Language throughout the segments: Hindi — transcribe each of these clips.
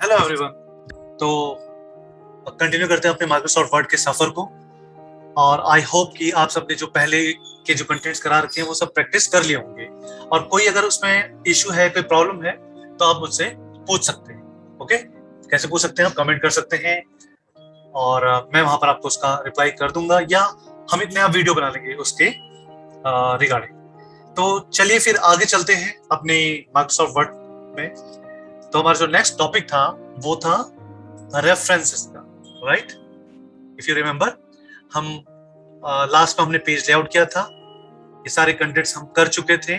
Hello everyone. तो कंटिन्यू करते हैं अपने माइक्रोसॉफ्ट वर्ड के सफर को। और आई होप कि आप सबने जो पहले के जो कंटेंट्स करा रखे हैं वो सब प्रैक्टिस कर लिए होंगे। और कोई अगर उसमें इशू है, कोई प्रॉब्लम है, तो आप मुझसे पूछ सकते हैं। ओके, कैसे पूछ सकते हैं? आप कमेंट कर सकते हैं और मैं वहां पर आपको उसका रिप्लाई कर दूंगा, या हम एक नया वीडियो बना लेंगे उसके रिगार्डिंग। तो चलिए फिर आगे चलते हैं अपने माइक्रोसॉफ्ट वर्ड में। तो हमारा जो नेक्स्ट टॉपिक था वो था रेफरेंसेस का, राइट? इफ यू रिमेम्बर, हम लास्ट में हमने पेज लेआउट किया था, ये सारे कंटेंट्स हम कर चुके थे।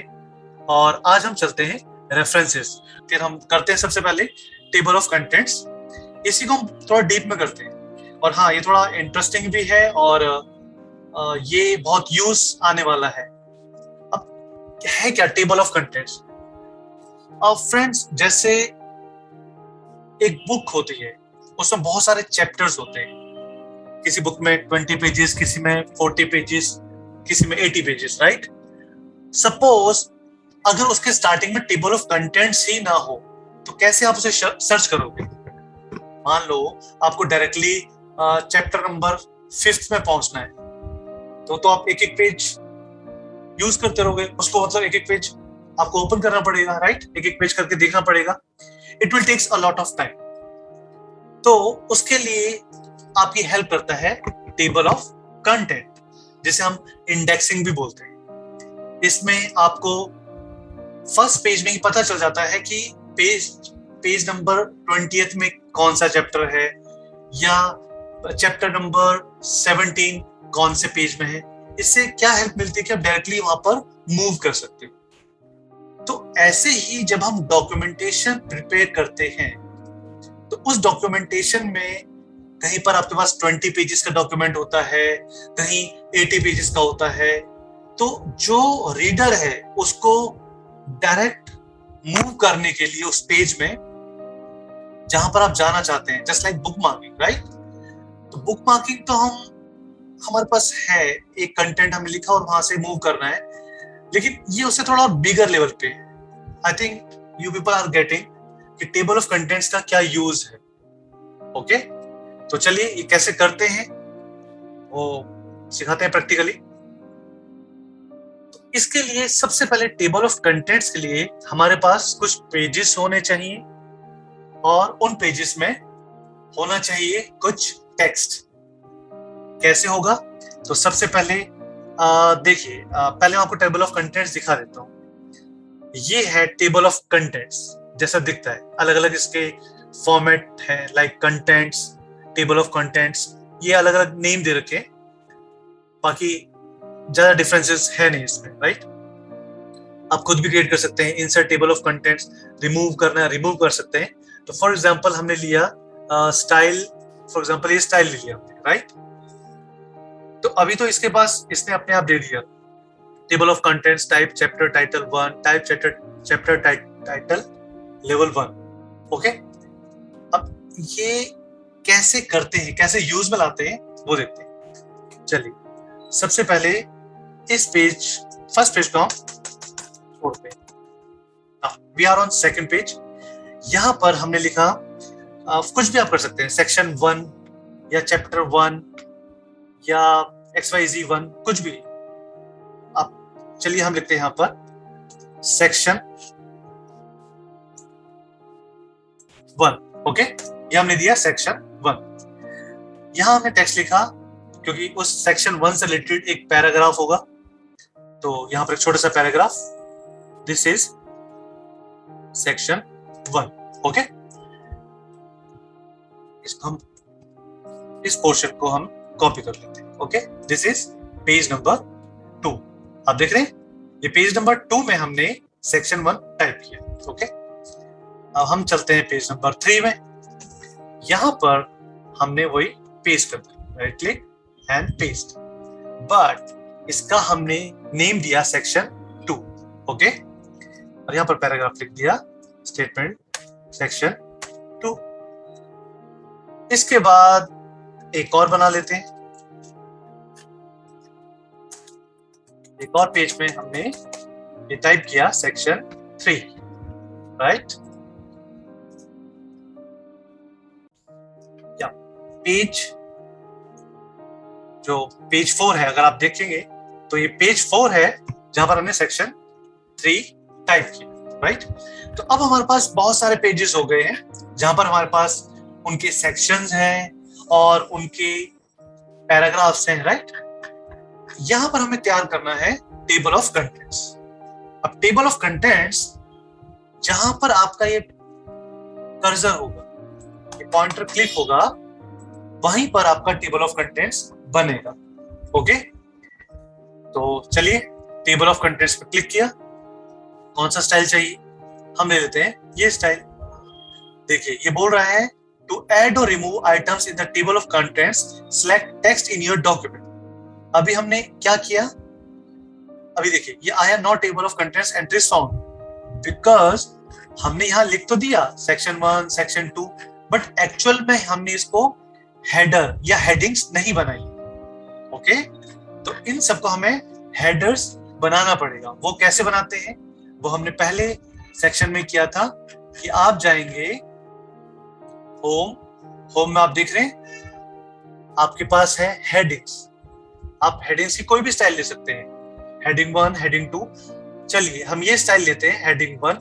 और आज हम चलते हैं रेफरेंसेस। फिर हम करते हैं सबसे पहले टेबल ऑफ कंटेंट्स। इसी को हम थोड़ा डीप में करते हैं। और हाँ, ये थोड़ा इंटरेस्टिंग भी है और ये बहुत यूज आने वाला है। अब है क्या टेबल ऑफ कंटेंट्स? अब फ्रेंड्स, जैसे एक बुक होती है, उसमें बहुत सारे चैप्टर्स होते हैं। किसी बुक में 20 पेजेस, किसी में 40 पेजेस, किसी में 80 पेजेस, राइट? सपोज अगर उसके स्टार्टिंग में टेबल ऑफ कंटेंट्स ही ना हो, तो कैसे आप उसे सर्च करोगे? मान लो आपको डायरेक्टली चैप्टर नंबर 5 में पहुंचना है, तो आप एक एक पेज यूज करते रहोगे उसको। मतलब एक एक पेज आपको ओपन करना पड़ेगा, राइट? एक एक पेज करके देखना पड़ेगा। It will takes a lot of time. तो उसके लिए आपकी हेल्प करता है टेबल ऑफ कंटेंट, जिसे हम इंडेक्सिंग भी बोलते हैं। इसमें आपको फर्स्ट पेज में ही पता चल जाता है कि पेज नंबर 20 में कौन सा चैप्टर है, या चैप्टर नंबर 17 कौन से पेज में है। इससे क्या हेल्प मिलती है कि आप डायरेक्टली वहां पर मूव कर सकते हो। तो ऐसे ही जब हम डॉक्यूमेंटेशन प्रिपेयर करते हैं, तो उस डॉक्यूमेंटेशन में कहीं पर आपके पास 20 पेजेस का डॉक्यूमेंट होता है, कहीं 80 पेजेस का होता है। तो जो रीडर है उसको डायरेक्ट मूव करने के लिए उस पेज में जहां पर आप जाना चाहते हैं, just like book marking, right? तो बुक मार्किंग तो हमारे पास है, एक कंटेंट हमने लिखा और वहां से मूव करना है। लेकिन ये उससे थोड़ा बिगर लेवल पे। I think you people are getting कि टेबल ऑफ कंटेंट्स का क्या यूज है। ओके, तो चलिए ये कैसे करते हैं वो सिखाते हैं प्रैक्टिकली। तो इसके लिए सबसे पहले टेबल ऑफ कंटेंट्स के लिए हमारे पास कुछ पेजेस होने चाहिए, और उन पेजेस में होना चाहिए कुछ टेक्स्ट। कैसे होगा? तो सबसे पहले देखिए, पहले मैं आपको टेबल ऑफ कंटेंट्स दिखा देता हूँ। ये है टेबल ऑफ कंटेंट्स, जैसा दिखता है। अलग अलग इसके फॉर्मेट है, like contents, table of contents, ये अलग अलग नेम दे रखे हैं। बाकी ज्यादा डिफरेंसेस है नहीं इसमें, राइट? आप खुद भी क्रिएट कर सकते हैं insert table of contents. Remove करना है, रिमूव कर सकते हैं। तो फॉर एग्जांपल हमने लिया स्टाइल, फॉर एग्जांपल ये स्टाइल ले लिया हमने, राइट? तो अभी तो इसके पास इसने अपने आप दे दिया table of contents, type chapter title 1, type chapter title level 1। Okay, अब ये कैसे करते हैं, कैसे यूज में लाते हैं, वो देखते हैं। चलिए सबसे पहले इस पेज, फर्स्ट पेज को हम छोड़ते हैं। We are on second page. यहां पर हमने लिखा, कुछ भी आप कर सकते हैं, सेक्शन 1 या चैप्टर 1 या XYZ1, कुछ भी आप। चलिए हम लिखते हैं यहां पर सेक्शन 1। ओके, ये हमने दिया सेक्शन 1। यहां हमने टेक्स्ट लिखा क्योंकि उस सेक्शन 1 से रिलेटेड एक पैराग्राफ होगा। तो यहां पर एक छोटा सा paragraph, this is section 1। Okay, इसको हम, इस पोर्शन को हम कॉपी कर लेते हैं। Okay, this is page number 2। आप देख रहे हैं, ये पेज नंबर 2 में हमने सेक्शन 1 टाइप किया। ओके, अब हम चलते हैं पेज नंबर 3 में। यहां पर हमने वही पेस्ट कर दिया, right click and paste. But इसका हमने नेम दिया सेक्शन 2। ओके, और यहां पर पैराग्राफ लिख दिया स्टेटमेंट सेक्शन 2। इसके बाद एक और बना लेते हैं। एक और पेज में हमने ये टाइप किया सेक्शन 3, राइट? या पेज, जो पेज 4 है, अगर आप देखेंगे तो ये पेज 4 है जहां पर हमने सेक्शन 3 टाइप किया, राइट। तो अब हमारे पास बहुत सारे पेजेस हो गए हैं जहां पर हमारे पास उनके सेक्शंस हैं और उनके पैराग्राफ्स हैं, राइट। यहां पर हमें तैयार करना है टेबल ऑफ कंटेंट्स। अब टेबल ऑफ कंटेंट्स, जहां पर आपका ये कर्सर होगा, ये पॉइंटर क्लिक होगा, वहीं पर आपका टेबल ऑफ कंटेंट्स बनेगा। ओके, तो चलिए टेबल ऑफ कंटेंट्स पर क्लिक किया। कौन सा स्टाइल चाहिए, हम ले लेते हैं ये स्टाइल। देखिए ये बोल रहा है टू ऐड और remove items in the table of contents, select text in your document. अभी हमने क्या किया, अभी देखिए ये आया not table of contents entries found, because हमने यहां लिख तो दिया सेक्शन 1 सेक्शन 2, बट एक्चुअल में हमने इसको हेडर या हेडिंग्स नहीं बनाई। ओके, तो इन सबको हमें हेडर्स बनाना पड़ेगा। वो कैसे बनाते हैं, वो हमने पहले सेक्शन में किया था कि आप जाएंगे होम में, आप देख रहे हैं आपके पास है हेडिंग्स। आप हेडिंग्स की कोई भी स्टाइल ले सकते हैं, हेडिंग 1, हेडिंग 2। चलिए हम ये स्टाइल लेते हैं हेडिंग 1,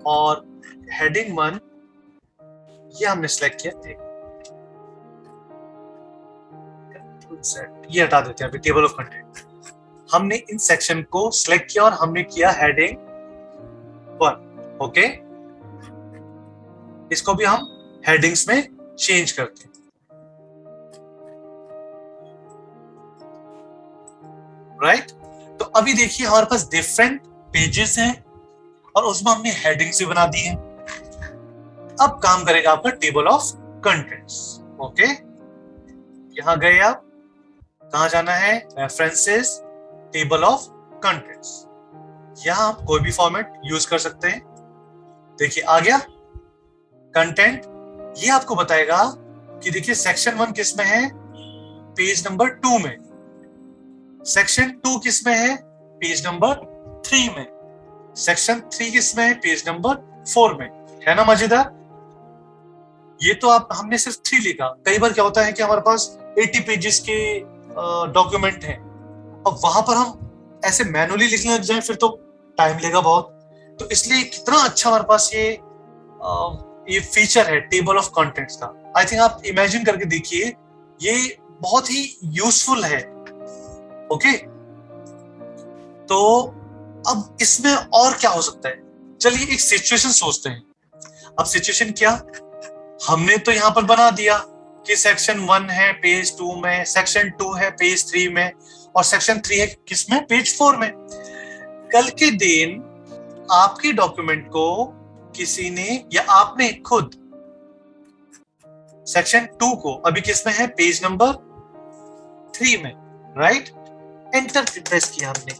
और हेडिंग 1 ये हमने सिलेक्ट किया। ये हटा देते हैं अभी टेबल ऑफ कंटेंट। हमने इन सेक्शन को सिलेक्ट किया और हमने किया हेडिंग 1। ओके, इसको भी हम हेडिंग्स में चेंज करते हैं, राइट। तो अभी देखिए हमारे पास डिफरेंट पेजेस हैं और उसमें हमने हेडिंग्स भी बना दी है। अब काम करेगा आपका टेबल ऑफ कंटेंट्स। ओके, यहां गए आप, कहां जाना है, रेफरेंसेस, टेबल ऑफ कंटेंट्स। यहां आप कोई भी फॉर्मेट यूज कर सकते हैं। देखिए आ गया कंटेंट, ये आपको बताएगा कि देखिए सेक्शन 1 किस में है, पेज नंबर 2 में। सेक्शन 2 किस में है, पेज नंबर 3 में। सेक्शन 3 किस में है, पेज नंबर 4 में। है ना मजेदार। ये तो आप हमने सिर्फ 3 लिखा। कई बार क्या होता है कि हमारे पास 80 पेजेस के डॉक्यूमेंट है, अब वहां पर हम ऐसे मैनुअली लिखने लग जाए फिर तो टाइम लेगा बहुत। तो इसलिए कितना अच्छा हमारे पास ये फीचर है टेबल ऑफ कंटेंट्स का। आई थिंक आप इमेजिन करके देखिए, ये बहुत ही यूजफुल है। ओके, तो अब इसमें और क्या हो सकता है, चलिए एक सिचुएशन सोचते हैं। अब सिचुएशन क्या, हमने तो यहां पर बना दिया कि सेक्शन 1 है पेज 2 में, सेक्शन 2 है पेज 3 में, और सेक्शन 3 है किसमें, पेज 4 में। कल के दिन आपके डॉक्यूमेंट को किसी ने या आपने खुद सेक्शन 2 को अभी किसमें है, पेज नंबर 3 में, राइट। एंटर प्रेस किया हमने,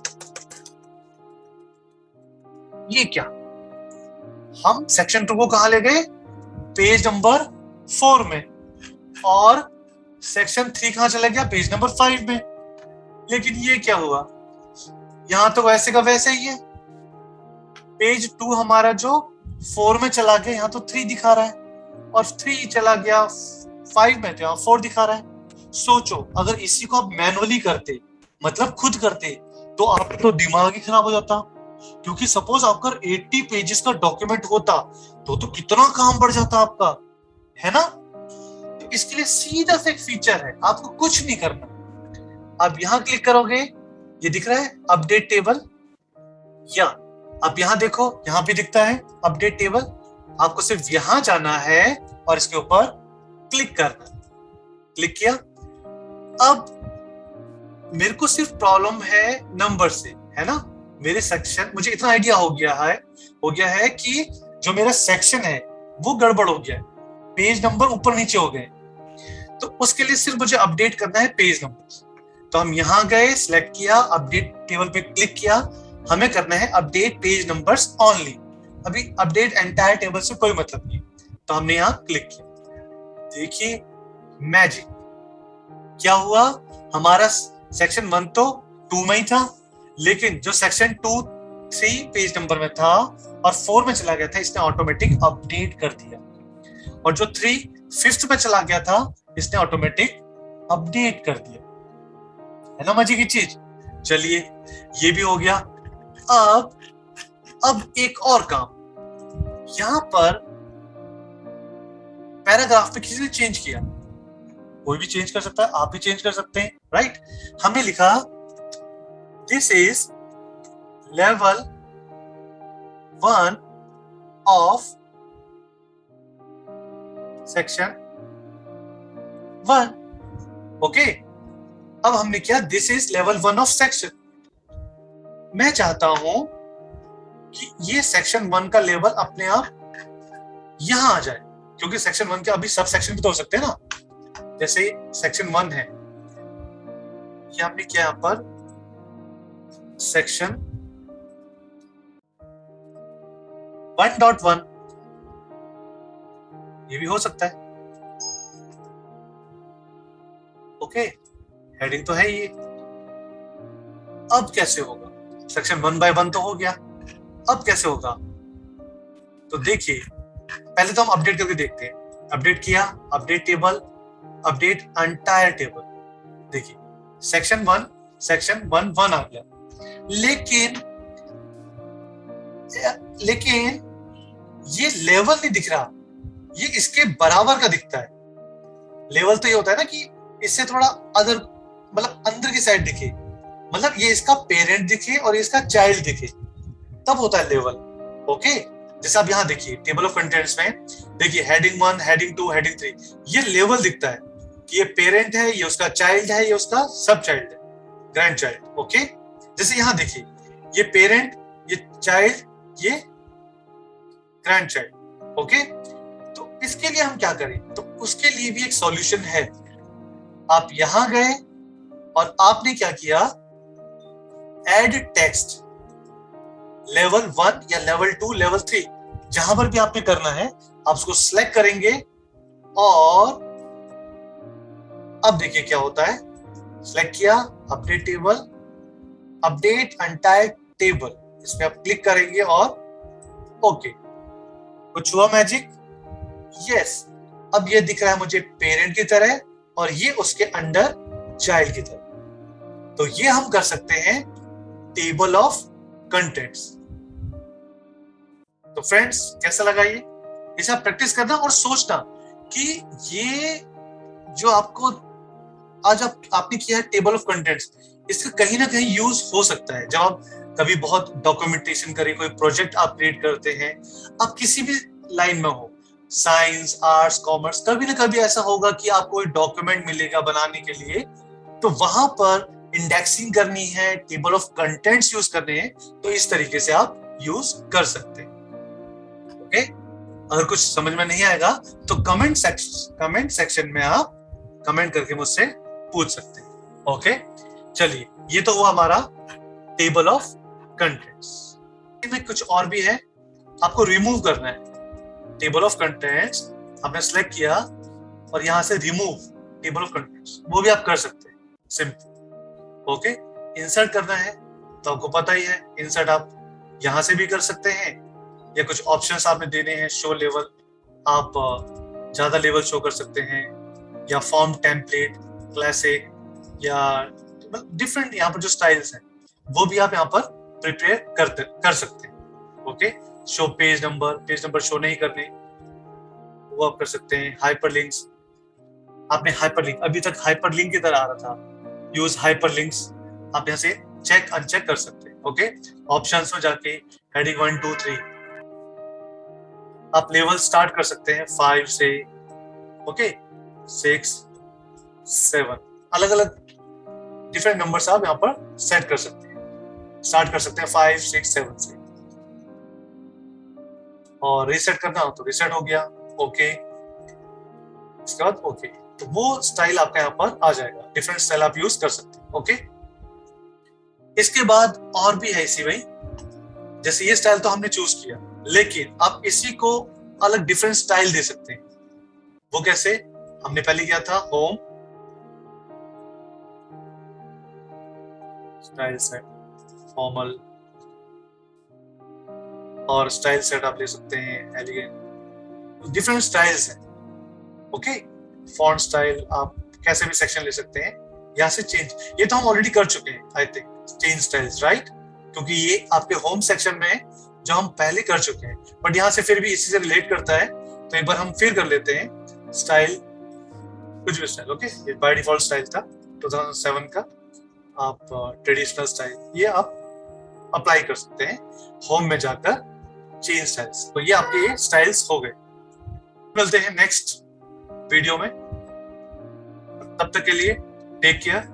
ये क्या, हम सेक्शन 2 को कहां ले गए, पेज नंबर 4 में, और सेक्शन 3 कहां चला गया, पेज नंबर 5 में। लेकिन ये क्या हुआ, यहां तो वैसे का वैसे ही है। पेज 2 हमारा जो 4 में चला गया, यहां तो 3 दिखा रहा है, और 3 चला गया 5 में, तो यहां 4 दिखा रहा है। सोचो अगर इसी को आप मैनुअली करते, मतलब खुद करते, तो आपका तो दिमाग ही खराब हो जाता। क्योंकि सपोज आपका 80 पेजेस का डॉक्यूमेंट होता तो कितना काम बढ़ जाता आपका, है ना। तो इसके लिए सीधा सा एक फीचर है, आपको कुछ नहीं करना। आप यहां क्लिक करोगे, ये दिख रहा है अपडेट टेबल, या आप यहां देखो, यहां भी दिखता है अपडेट टेबल। आपको सिर्फ यहां जाना है और इसके ऊपर क्लिक करना। क्लिक किया। अब मेरे को सिर्फ प्रॉब्लम है नंबर से, है ना। मेरे सेक्शन, मुझे इतना आइडिया हो गया है कि जो मेरा सेक्शन है वो गड़बड़ हो गया है, पेज नंबर ऊपर नीचे हो गए। तो उसके लिए सिर्फ मुझे अपडेट करना है पेज नंबर। तो हम यहां गए, सिलेक्ट किया, अपडेट टेबल पे क्लिक किया, हमें करना है अपडेट पेज नंबर्स ओनली। अभी अपडेट एंटायर टेबल से कोई मतलब नहीं। तो हमने यहां क्लिक किया, देखिए मैजिक क्या हुआ, हमारा सेक्शन 1 तो 2 में ही था, लेकिन जो सेक्शन 2 3 पेज नंबर में था और 4 में चला गया था, इसने ऑटोमेटिक अपडेट कर दिया। और जो 3 5th पे चला गया था, इसने ऑटोमेटिक अपडेट कर दिया, है ना मजे की चीज। चलिए ये भी हो गया। अब एक और काम, यहां पर पैराग्राफ में किसी ने चेंज किया, कोई भी चेंज कर सकता है, आप भी चेंज कर सकते हैं, राइट। हमने लिखा this is level 1 of section 1, okay. अब हमने किया this is level 1 of section. मैं चाहता हूं कि ये सेक्शन 1 का लेवल अपने आप यहां आ जाए, क्योंकि सेक्शन 1 के अभी सब सेक्शन भी तो हो सकते हैं ना। जैसे सेक्शन 1 है, ये हमने किया यहां पर सेक्शन 1.1, ये भी हो सकता है, ओके। हेडिंग तो है ये। अब कैसे होगा, सेक्शन 1/1 तो हो गया, अब कैसे होगा, तो देखिए पहले तो हम अपडेट करके देखते हैं। अपडेट किया, update table, update entire table. देखिए सेक्शन 1 आ गया, लेकिन ये लेवल नहीं दिख रहा, ये इसके बराबर का दिखता है। लेवल तो ये होता है ना कि इससे थोड़ा अदर, मतलब अंदर की साइड दिखे, मतलब ये इसका पेरेंट दिखे और इसका चाइल्ड दिखे, तब होता है लेवल, ओके। जैसे आप यहां देखिए टेबल ऑफ कंटेंट्स में, देखिए हेडिंग 1, हेडिंग 2, हेडिंग 3, ये लेवल दिखता है कि ये पेरेंट है, ये उसका चाइल्ड है, ये उसका सब चाइल्ड है, ग्रैंड चाइल्ड, ओके। जैसे यहां देखिए ये पेरेंट, ये चाइल्ड, ये ग्रैंड चाइल्ड, ओके। तो इसके लिए हम क्या करें, तो उसके लिए भी एक सॉल्यूशन है। आप यहां गए और आपने क्या किया, एड टेक्स्ट लेवल 1 या लेवल 2, लेवल 3, जहां पर भी आपने करना है आप उसको सिलेक्ट करेंगे। और अब देखिए क्या होता है, सिलेक्ट किया, update table, update entire table, इसमें आप क्लिक करेंगे और ओके, कुछ हुआ मैजिक, यस। अब ये दिख रहा है मुझे पेरेंट की तरह और ये उसके अंडर चाइल्ड की तरह। तो ये हम कर सकते हैं टेबल ऑफ कंटेंट्स। तो फ्रेंड्स कैसा लगा ये, इसे आप प्रैक्टिस करना और सोचना कि ये जो आपको आज आपने किया है टेबल ऑफ कंटेंट्स, इसका कहीं ना कहीं यूज हो सकता है। जब आप कभी बहुत डॉक्यूमेंटेशन करें, कोई प्रोजेक्ट आप क्रिएट करते हैं, आप किसी भी लाइन में हो, साइंस, आर्ट्स, कॉमर्स, कभी ना कभी ऐसा होगा कि आपको कोई डॉक्यूमेंट मिलेगा बनाने के लिए, तो वहां पर इंडेक्सिंग करनी है, टेबल ऑफ कंटेंट्स यूज करने हैं, तो इस तरीके से आप यूज कर सकते हैं, ओके। अगर कुछ समझ में नहीं आएगा तो कमेंट सेक्शन में आप कमेंट करके मुझसे पूछ सकते हैं, ओके। चलिए ये तो हुआ हमारा टेबल ऑफ कंटेंट्स। इसमें कुछ और भी है, आपको रिमूव करना है टेबल ऑफ कंटेंट्स। आपने सेलेक्ट किया और यहां से रिमूव टेबल ऑफ कंटेंट्स, वो भी आप कर सकते हैं सिंपल, ओके। इंसर्ट करना है तो आपको पता ही है, इंसर्ट आप यहां से भी कर सकते हैं, या कुछ ऑप्शंस आपने देने हैं, शो लेवल, आप ज्यादा लेवल शो कर सकते हैं, या फॉर्म टेम्पलेट, क्लासिक, या डिफरेंट यहाँ पर जो स्टाइल्स हैं वो भी आप यहाँ पर प्रिपेयर कर सकते हैं, okay. Show page number show नहीं करने, वो आप कर सकते हैं। हाइपरलिंक्स, आपने हाइपरलिंक, अभी तक हाइपरलिंक की तरह आ रहा था, यूज हाइपरलिंक्स, आप यहाँ से चेक अनचेक कर सकते हैं, ओके। ऑप्शंस में जाके हेडिंग 1, 2, 3, आप लेवल स्टार्ट कर सकते हैं 5 से, ओके, 6, 7, अलग अलग डिफरेंट नंबर्स आप यहाँ पर सेट कर सकते हैं। स्टार्ट कर सकते हैं 5, 6, 7 से, और रीसेट करना हो तो रीसेट हो गया, ओके। इसके बाद ओके, तो वो स्टाइल आपका यहाँ पर आ जाएगा, डिफरेंट स्टाइल आप यूज कर सकते हैं, ओके। इसके बाद और भी है इसी में, जैसे ये स्टाइल तो हमने चूज किया, लेकिन आप इसी को अलग डिफरेंट स्टाइल दे सकते हैं। वो कैसे, हमने पहले किया था होम, स्टाइल सेट, फॉर्मल, और स्टाइल सेट आप ले सकते हैं एलिगेंट, डिफरेंट स्टाइल्स हैं। ओके, फॉन्ट स्टाइल आप कैसे भी सेक्शन ले सकते हैं, यहाँ से चेंज, ये तो हम ऑलरेडी कर चुके हैं I think, change styles, right, क्योंकि ये आपके होम सेक्शन में है जो हम पहले कर चुके हैं, बट यहाँ से फिर भी इसी से रिलेट करता है, तो एक बार हम फिर कर लेते हैं स्टाइल, कुछ भी स्टाइल, ओके, ये बाय डिफॉल्ट स्टाइल था 2007 का, आप ट्रेडिशनल स्टाइल ये आप अप्लाई कर सकते हैं होम में जाकर, चेंज स्टाइल्स, तो ये आपके ये स्टाइल्स हो गए। मिलते हैं नेक्स्ट वीडियो में, तब तक के लिए टेक केयर,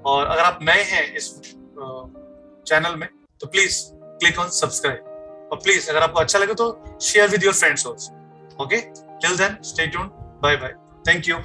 और अगर आप नए हैं इस चैनल में तो प्लीज क्लिक ऑन सब्सक्राइब, और प्लीज अगर आपको अच्छा लगे तो share with your friends also, okay, till then stay tuned, bye bye, thank you.